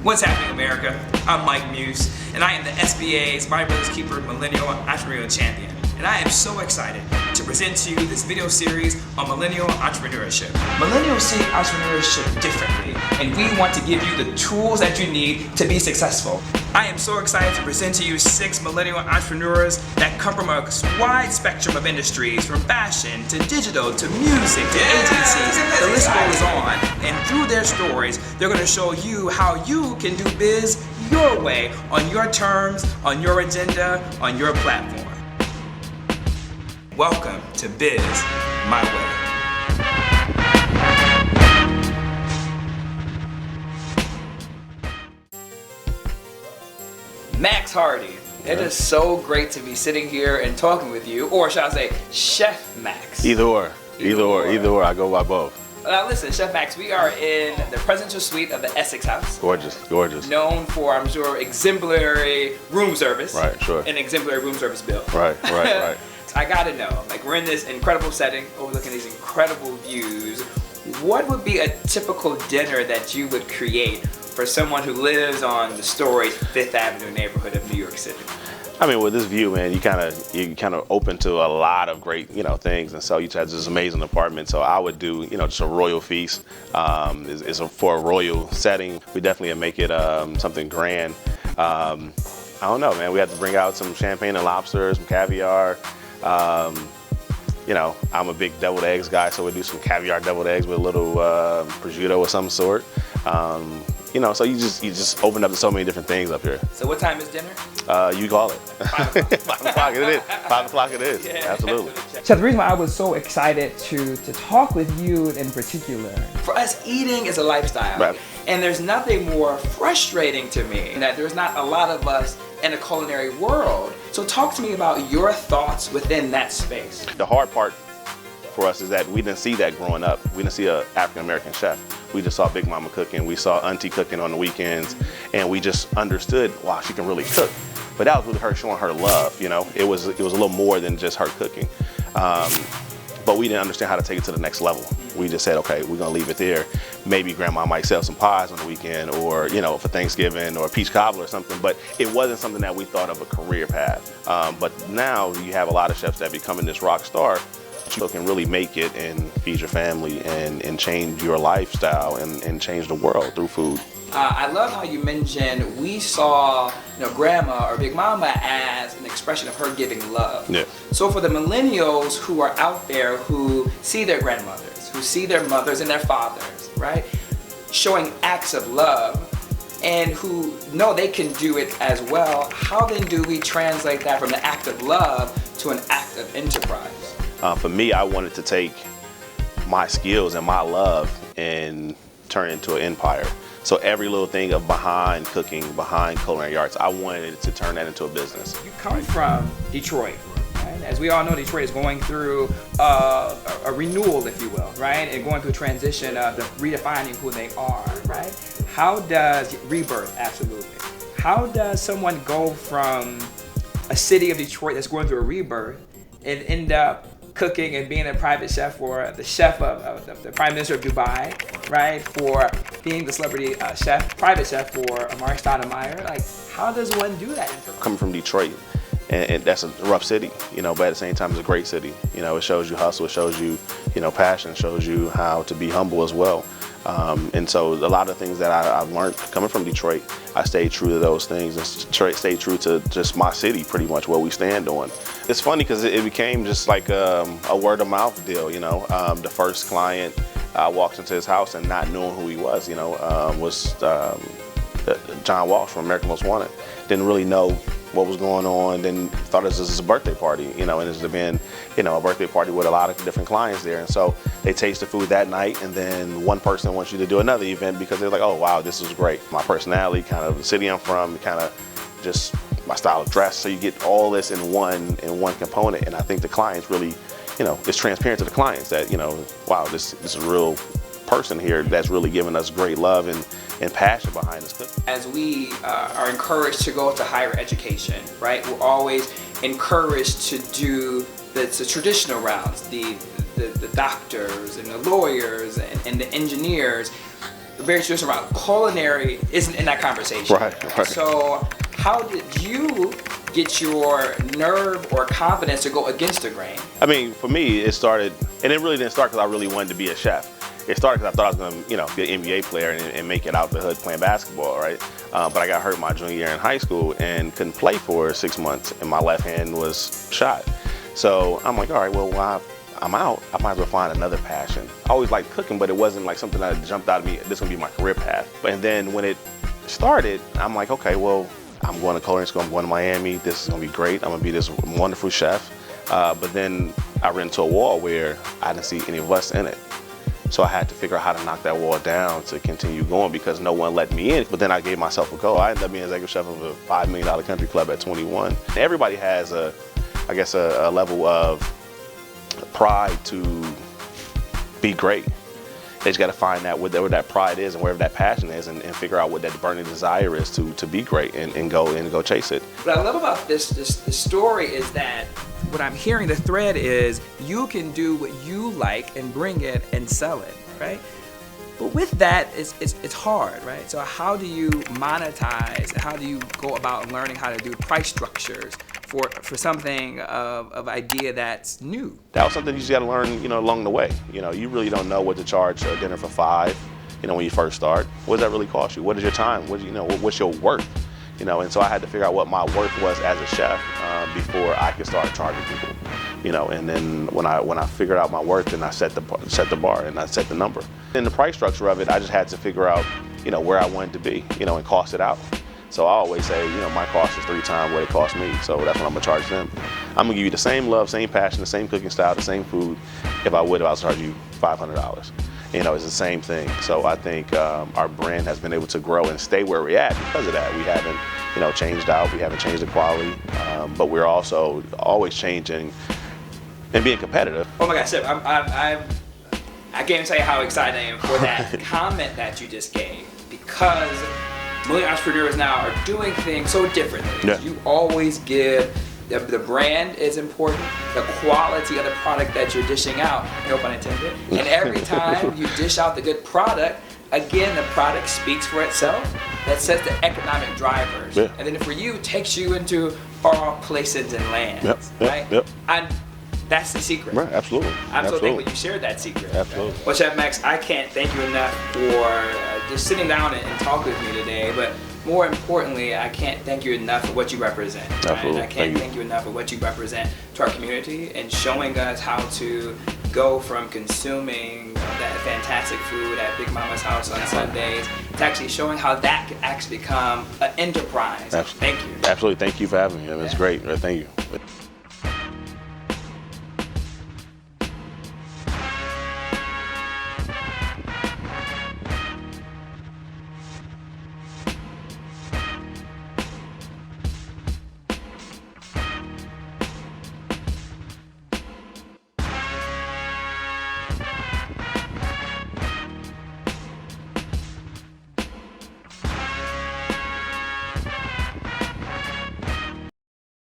What's happening, America? I'm Mike Muse, and I am the SBA's My Brother's Keeper Millennial Entrepreneurial Champion. And I am so excited to present to you this video series on millennial entrepreneurship. Millennials see entrepreneurship differently, and we want to give you the tools that you need to be successful. I am so excited to present to you 6 millennial entrepreneurs that come from a wide spectrum of industries, from fashion to digital to music to agencies. The list goes on. And through their stories, they're going to show you how you can do biz your way, on your terms, on your agenda, on your platform. Welcome to Biz My Way. Max Hardy, it is so great to be sitting here and talking with you, or shall I say, Chef Max. Either or. I go by both. Now listen, Chef Max, we are in the presidential suite of the Essex House. Gorgeous. Known for, I'm sure, exemplary room service. Right, sure. An exemplary room service bill. Right. I gotta know, like, we're in this incredible setting, overlooking these incredible views. What would be a typical dinner that you would create for someone who lives on the storied 5th Avenue neighborhood of New York City? I mean, with this view, man, you kind of open to a lot of great, things, and so you have this amazing apartment. So I would do, just a royal feast. For a royal setting, we definitely make it something grand. I don't know, man. We have to bring out some champagne and lobster, some caviar. I'm a big deviled eggs guy, so we do some caviar deviled eggs with a little prosciutto of some sort. So you just open up to so many different things up here. So what time is dinner? You call it. 5 o'clock it is. 5 o'clock it is. Yeah. Absolutely. So the reason why I was so excited to talk with you in particular. For us, eating is a lifestyle. Right. And there's nothing more frustrating to me that there's not a lot of us in a culinary world. So talk to me about your thoughts within that space. The hard part for us is that we didn't see that growing up. We didn't see an African-American chef. We just saw Big Mama cooking. We saw Auntie cooking on the weekends, and we just understood, wow, she can really cook. But that was really her showing her love, It was a little more than just her cooking. But we didn't understand how to take it to the next level. We just said, okay, we're gonna leave it there. Maybe grandma might sell some pies on the weekend, or for Thanksgiving, or a peach cobbler or something, but it wasn't something that we thought of a career path. But now you have a lot of chefs that becoming this rock star. You can really make it and feed your family and change your lifestyle and change the world through food. I love how you mentioned we saw grandma or Big Mama as an expression of her giving love. Yeah. So for the millennials who are out there who see their grandmothers, who see their mothers and their fathers, right, showing acts of love, and who know they can do it as well, how then do we translate that from the act of love to an act of enterprise? For me, I wanted to take my skills and my love and turn it into an empire. So every little thing of behind cooking, behind culinary arts, I wanted to turn that into a business. You come from Detroit, right? As we all know, Detroit is going through a renewal, if you will, right? And going through a transition of redefining who they are, right? How does Rebirth, absolutely. How does someone go from a city of Detroit that's going through a rebirth and end up cooking and being a private chef for the chef of the Prime Minister of Dubai, right? For being the celebrity private chef for Amari Stoudemire. Like, how does one do that? Coming from Detroit, and that's a rough city, but at the same time it's a great city. It shows you hustle, it shows you, passion, it shows you how to be humble as well. And so a lot of things that I've learned coming from Detroit, I stayed true to those things and stayed true to just my city, pretty much what we stand on. It's funny because it became just like a word of mouth deal, The first client, I walked into his house and not knowing who he was, was John Walsh from American Most Wanted. Didn't really know what was going on, then thought it was just a birthday party, and it's been, a birthday party with a lot of different clients there. And so they taste the food that night, and then one person wants you to do another event because they're like, oh wow, this is great. My personality, kind of the city I'm from, kind of just my style of dress. So you get all this in one component. And I think the clients really, it's transparent to the clients that, wow, this is a real person here that's really giving us great love and passion behind this cooking. As we are encouraged to go to higher education, right? We're always encouraged to do the traditional routes, the doctors and the lawyers and the engineers. very traditional route. Culinary isn't in that conversation. Right. So how did you get your nerve or confidence to go against the grain? I mean, for me, it started, and it really didn't start because I really wanted to be a chef. It started because I thought I was going to, be an NBA player and make it out the hood playing basketball, right? But I got hurt my junior year in high school and couldn't play for 6 months, and my left hand was shot. So I'm like, all right, well, while I'm out, I might as well find another passion. I always liked cooking, but it wasn't like something that jumped out of me, this is going to be my career path. And then when it started, I'm like, okay, well, I'm going to culinary school, I'm going to Miami, this is going to be great, I'm going to be this wonderful chef. But then I ran into a wall where I didn't see any of us in it. So I had to figure out how to knock that wall down to continue going because no one let me in. But then I gave myself a go. I ended up being executive chef of a $5 million country club at 21. Everybody has a level of pride to be great. They just got to find out where that pride is and wherever that passion is and figure out what that burning desire is to be great and go chase it. What I love about this story is that what I'm hearing, the thread is you can do what you like and bring it and sell it, right? But with that, it's hard, right? So how do you monetize? How do you go about learning how to do price structures for something of idea that's new? That was something you just got to learn, along the way. You really don't know what to charge a dinner for $5, when you first start. What does that really cost you? What is your time? What's your worth? And so I had to figure out what my worth was as a chef before I could start charging people. And then when I figured out my worth, then I set the bar and I set the number. In the price structure of it, I just had to figure out, where I wanted to be, and cost it out. So I always say, my cost is 3 times what it cost me, so that's what I'm gonna charge them. I'm gonna give you the same love, same passion, the same cooking style, the same food if I was to charge you $500. It's the same thing. So I think our brand has been able to grow and stay where we're at because of that. We haven't, changed out. We haven't changed the quality, but we're also always changing and being competitive. Oh my gosh, Chef, I can't even tell you how excited I am for that comment that you just gave, because millennial entrepreneurs now are doing things so differently. Yeah. You always give. The brand is important, the quality of the product that you're dishing out, no pun intended. And every time you dish out the good product, again, the product speaks for itself. That sets the economic drivers. Yeah. And then for you, it takes you into all places and lands, right? Yep. And that's the secret. Right, absolutely. I'm so thankful you shared that secret. Absolutely. Well, Chef Max, I can't thank you enough for just sitting down and talking with me today, but more importantly, I can't thank you enough for what you represent. Right? Absolutely. I can't thank you enough for what you represent to our community and showing us how to go from consuming that fantastic food at Big Mama's house on Sundays to actually showing how that could actually become an enterprise. Absolutely. Thank you. Absolutely. Thank you for having me. It was great. Thank you.